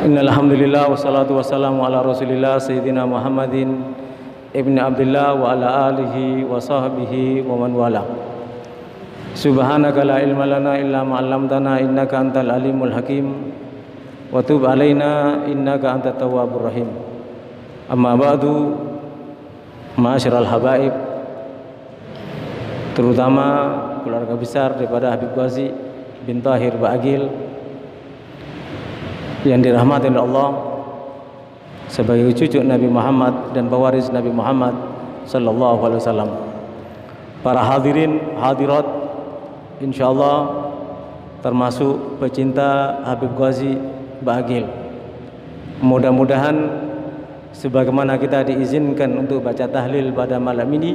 Innalhamdulillah wassalatu wassalamu ala rasulillah sayyidina Muhammadin ibni Abdullah wa ala alihi wa sahbihi wa man wala. Subhanaka la ilma lana illa ma 'allamtana innaka antal alimul hakim wa tub alaina innaka antat tawwabur rahim. Amma ba'du, ma'asyiral habaib, terutama keluarga besar daripada Habib Ghazi bin Tahir Ba'agil yang dirahmati oleh Allah sebagai cucu Nabi Muhammad dan pewaris Nabi Muhammad sallallahu alaihi wasallam. Para hadirin hadirat, insyaallah termasuk pecinta Habib Ghazi Ba'agil. Mudah-mudahan sebagaimana kita diizinkan untuk baca tahlil pada malam ini,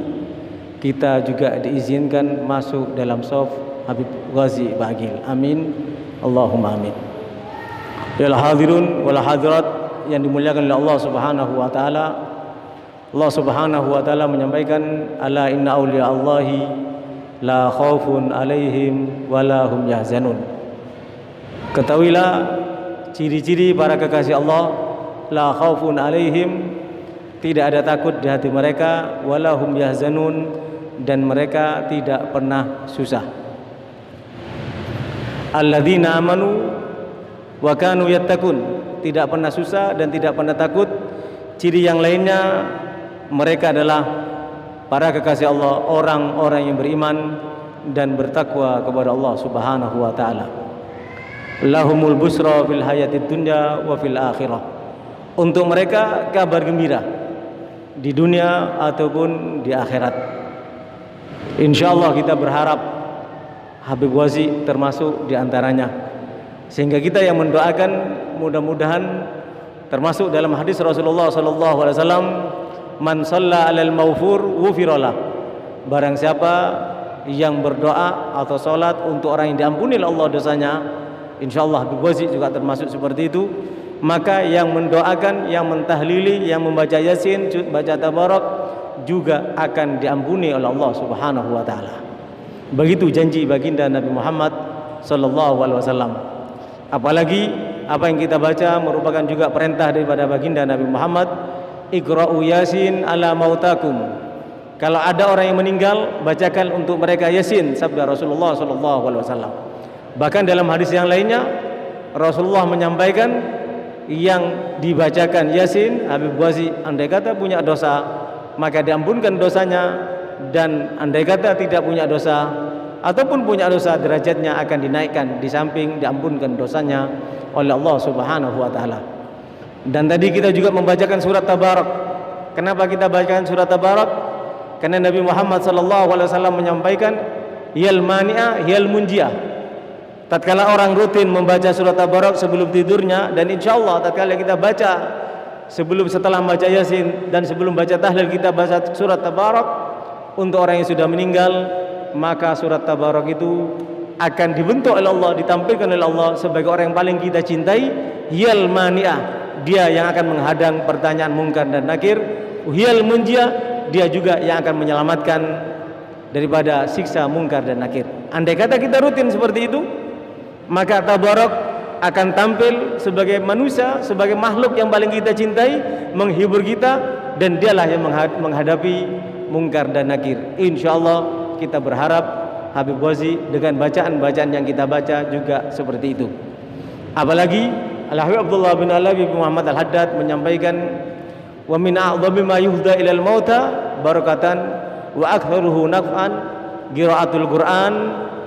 kita juga diizinkan masuk dalam shaf Habib Ghazi Ba'agil. Amin. Allahumma amin. Ya hadirun wal hadirat yang dimuliakan oleh Allah Subhanahu wa taala. Allah Subhanahu wa taala menyampaikan, ala inna awliya Allahi la khaufun alaihim wa la hum yahzanun. Ketahuilah ciri-ciri para kekasih Allah, la khaufun alaihim, tidak ada takut di hati mereka, wa la hum yahzanun, dan mereka tidak pernah susah. Alladzina amanu wa kanu yattaqun, tidak pernah susah dan tidak pernah takut. Ciri yang lainnya, mereka adalah para kekasih Allah, orang-orang yang beriman dan bertakwa kepada Allah Subhanahu wa taala. Lahumul busra fil hayatid dunya wa fil akhirah. Untuk mereka kabar gembira di dunia ataupun di akhirat. Insyaallah kita berharap Habib Ghazi termasuk di antaranya. Sehingga kita yang mendoakan mudah-mudahan termasuk dalam hadis Rasulullah sallallahu alaihi wasallam, man shalla 'alal maghfur ghufiralah. Barang siapa yang berdoa atau salat untuk orang yang diampuni oleh Allah dosanya, insyaallah Habib Ghazi juga termasuk seperti itu. Maka yang mendoakan, yang mentahlili, yang membaca Yasin, baca Tabarak juga akan diampuni oleh Allah Subhanahu wa taala. Begitu janji baginda Nabi Muhammad sallallahu alaihi wasallam. Apalagi apa yang kita baca merupakan juga perintah daripada baginda Nabi Muhammad, Iqra'u Yasin ala mautakum. Kalau ada orang yang meninggal, bacakan untuk mereka Yasin, sabda Rasulullah sallallahu alaihi wasallam. Bahkan dalam hadis yang lainnya Rasulullah menyampaikan, yang dibacakan Yasin, Habib Ghazi andai kata punya dosa maka diampunkan dosanya, dan andai kata tidak punya dosa ataupun punya dosa, derajatnya akan dinaikkan, di samping diampunkan dosanya oleh Allah Subhanahu wa taala. Dan tadi kita juga membacakan surat Tabarak. Kenapa kita bacakan surat Tabarak? Karena Nabi Muhammad sallallahu alaihi wasallam menyampaikan, yal mani'a yal munjiah. Tatkala orang rutin membaca surat Tabarak sebelum tidurnya, dan insyaallah tatkala kita baca setelah baca Yasin dan sebelum baca tahlil kita baca surat Tabarak untuk orang yang sudah meninggal, maka surat Tabarak itu akan dibentuk oleh Allah, ditampilkan oleh Allah sebagai orang yang paling kita cintai. Hiyal mani'ah, dia yang akan menghadang pertanyaan mungkar dan nakir. Hiyal munjiah, dia juga yang akan menyelamatkan daripada siksa mungkar dan nakir. Andai kata kita rutin seperti itu, maka Tabarak akan tampil sebagai manusia, sebagai makhluk yang paling kita cintai, menghibur kita, dan dialah yang menghadapi mungkar dan nakir. Insyaallah kita berharap Habib Ghazi dengan bacaan-bacaan yang kita baca juga seperti itu. Apalagi Al-Habib Abdullah bin Alawi bin Muhammad Al-Haddad menyampaikan, wa min a'dhami ma yuhda ilal mauta barakatan wa aktharuhu naf'an qiraatul Qur'an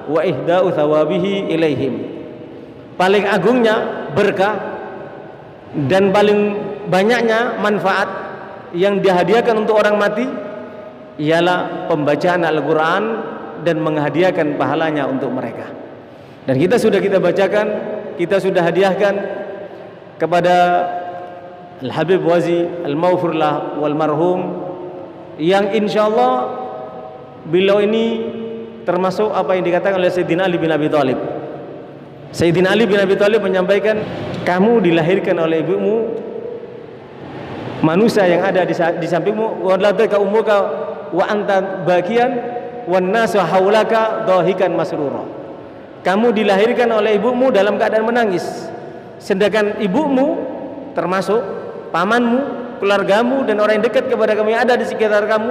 wa ihda'u thawabihi ilaihim. Paling agungnya berkah dan paling banyaknya manfaat yang dihadiahkan untuk orang mati ialah pembacaan Al-Quran dan menghadiahkan pahalanya untuk mereka. Dan kita sudah bacakan, kita sudah hadiahkan kepada Al-Habib Wazi Al-Maghfurlah wal marhum, yang insyaallah beliau ini termasuk apa yang dikatakan oleh Sayyidina Ali bin Abi Thalib. Sayyidina Ali bin Abi Thalib menyampaikan, kamu dilahirkan oleh ibumu, manusia yang ada di sampingmu, waladaka ummuka wa anta bakian wan nasu haulaka dhahikan masrura. Kamu dilahirkan oleh ibumu dalam keadaan menangis, sedangkan ibumu termasuk pamanmu, keluargamu dan orang yang dekat kepada kamu yang ada di sekitar kamu,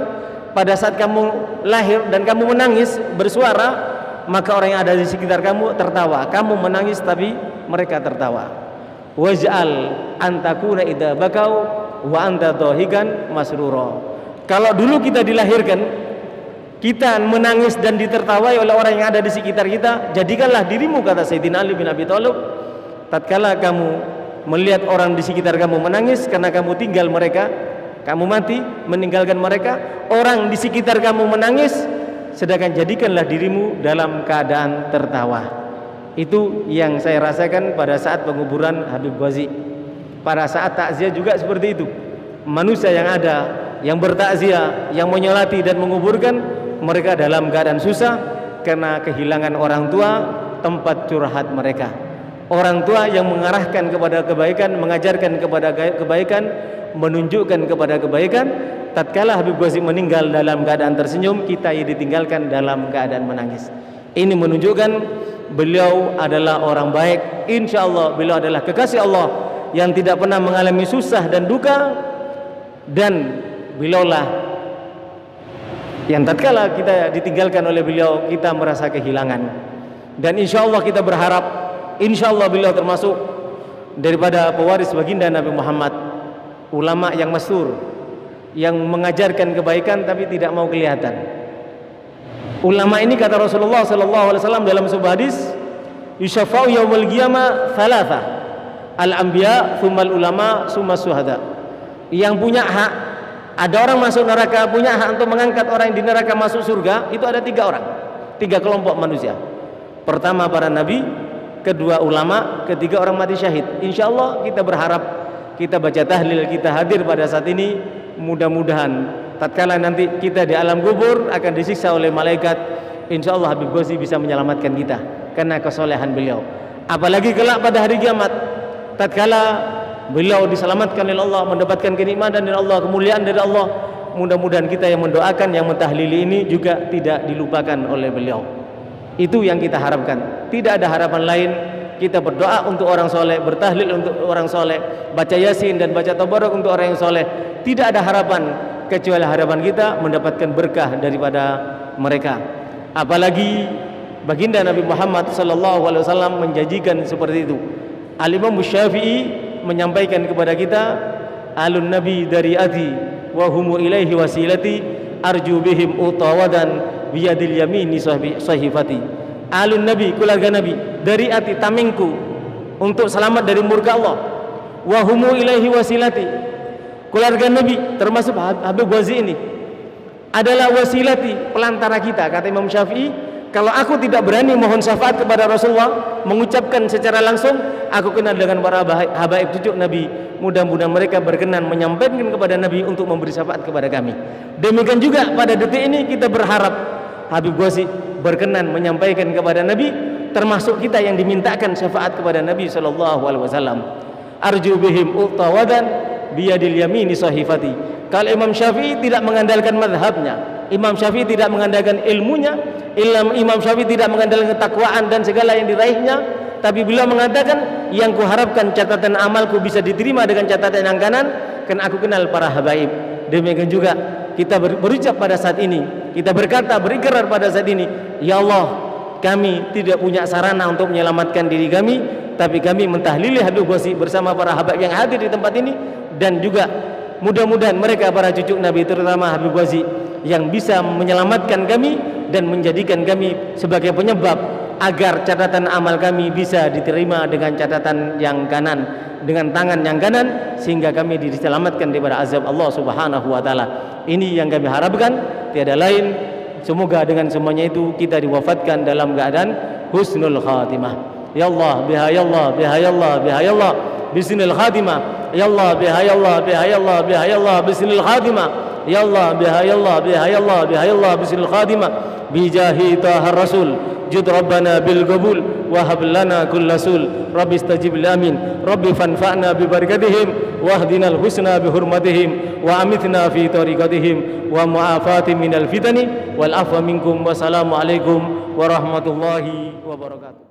pada saat kamu lahir dan kamu menangis bersuara, maka orang yang ada di sekitar kamu tertawa. Kamu menangis tapi mereka tertawa. Waj'al antakuna idza bakau wa anta dhahikan masrura. Kalau dulu kita dilahirkan, kita menangis dan ditertawai oleh orang yang ada di sekitar kita, jadikanlah dirimu, kata Sayyidina Ali bin Abi Thalib, tatkala kamu melihat orang di sekitar kamu menangis karena kamu tinggal mereka, kamu mati meninggalkan mereka, orang di sekitar kamu menangis, sedangkan jadikanlah dirimu dalam keadaan tertawa. Itu yang saya rasakan pada saat penguburan Habib Wazi. Pada saat takziah juga seperti itu. Manusia yang ada, yang bertakziah, yang menyolati dan menguburkan, mereka dalam keadaan susah karena kehilangan orang tua, tempat curhat mereka. Orang tua yang mengarahkan kepada kebaikan, mengajarkan kepada kebaikan, menunjukkan kepada kebaikan. Tatkala Habib Wazi meninggal dalam keadaan tersenyum, kita yang ditinggalkan dalam keadaan menangis. Ini menunjukkan beliau adalah orang baik. Insyaallah beliau adalah kekasih Allah yang tidak pernah mengalami susah dan duka, dan beliaulah yang tatkala kita ditinggalkan oleh beliau, kita merasa kehilangan. Dan insyaallah kita berharap, insyaallah beliau termasuk daripada pewaris baginda Nabi Muhammad, ulama yang masyhur, yang mengajarkan kebaikan tapi tidak mau kelihatan. Ulama ini, kata Rasulullah SAW dalam sebuah hadis, yusyafa'u yaumul qiyamah thalatha, al-anbiya, tsummal ulama, tsummas syuhada. Yang punya hak, ada orang masuk neraka, punya hak untuk mengangkat orang yang di neraka masuk surga, itu ada 3 orang, 3 kelompok manusia. Pertama para nabi, kedua ulama, ketiga orang mati syahid. Insyaallah kita berharap, kita baca tahlil, kita hadir pada saat ini, mudah-mudahan tatkala nanti kita di alam kubur akan disiksa oleh malaikat, insyaallah Habib Wazi bisa menyelamatkan kita karena kesolehan beliau. Apalagi kelak pada hari kiamat, tatkala beliau diselamatkan oleh Allah, mendapatkan kenikmatan dari Allah, kemuliaan dari Allah, mudah-mudahan kita yang mendoakan, yang mentahlili ini juga tidak dilupakan oleh beliau. Itu yang kita harapkan. Tidak ada harapan lain. Kita berdoa untuk orang soleh, bertahlil untuk orang soleh, baca yasin dan baca tabarruk untuk orang yang soleh. Tidak ada harapan kecuali harapan kita mendapatkan berkah daripada mereka. Apalagi baginda Nabi Muhammad SAW menjanjikan seperti itu. Al-Imam Syafi'i menyampaikan kepada kita, alun nabi dari ati wa humu ilaihi wasilati arju bihim utawadan biyadil yamini sahifati. Alun nabi, keluarga nabi, dari ati, tamengku untuk selamat dari murka Allah, wa humu ilaihi wasilati, keluarga nabi termasuk Habib Wazi ini adalah wasilati, pelantara kita, kata Imam Syafi'i. Kalau aku tidak berani mohon syafaat kepada Rasulullah, mengucapkan secara langsung, aku kenal dengan para habaib cucu Nabi. Mudah-mudahan mereka berkenan menyampaikan kepada Nabi untuk memberi syafaat kepada kami. Demikian juga pada detik ini kita berharap Habib Wazi berkenan menyampaikan kepada Nabi, termasuk kita yang dimintakan syafaat kepada Nabi SAW. Arju bihim utawadan biyadil yamini sahifati. Kalau Imam Syafi'i tidak mengandalkan madhabnya, Imam Syafi'i tidak mengandalkan ilmunya, Imam Syafi'i tidak mengandalkan ketakwaan dan segala yang diraihnya, tapi beliau mengatakan, yang kuharapkan catatan amalku bisa diterima dengan catatan yang kanan, karena aku kenal para habaib. Demikian juga kita berucap pada saat ini, kita berkata, berikrar pada saat ini, ya Allah, kami tidak punya sarana untuk menyelamatkan diri kami, tapi kami mentahlili Habib Wazi bersama para habaib yang hadir di tempat ini, dan juga mudah-mudahan mereka para cucu Nabi, terutama Habib Wazi, yang bisa menyelamatkan kami dan menjadikan kami sebagai penyebab agar catatan amal kami bisa diterima dengan catatan yang kanan, dengan tangan yang kanan, sehingga kami diselamatkan daripada azab Allah Subhanahu wa taala. Ini yang kami harapkan, tiada lain. Semoga dengan semuanya itu kita diwafatkan dalam keadaan husnul khatimah. Ya Allah, biha ya Allah, biha ya Allah, biha ya Allah. bisnil khatimah. Ya Allah biha ya Allah biha ya Allah biha ya Allah bisnil khatimah. Ya Allah biha ya Allah biha ya Allah biha ya Allah bisnil khatimah. Bijahi tahar rasul jud rabbana bil qabul wa hab lana kullasul. Rabbi istajib amin. Rabbi fanfa'na bi barakatihim wahdinal husna bi hurmatihim wa amitna fi tariqatihim wa mu'afati minal fitani wal afwa minkum. Wassalamu alaikum warahmatullahi wabarakatuh.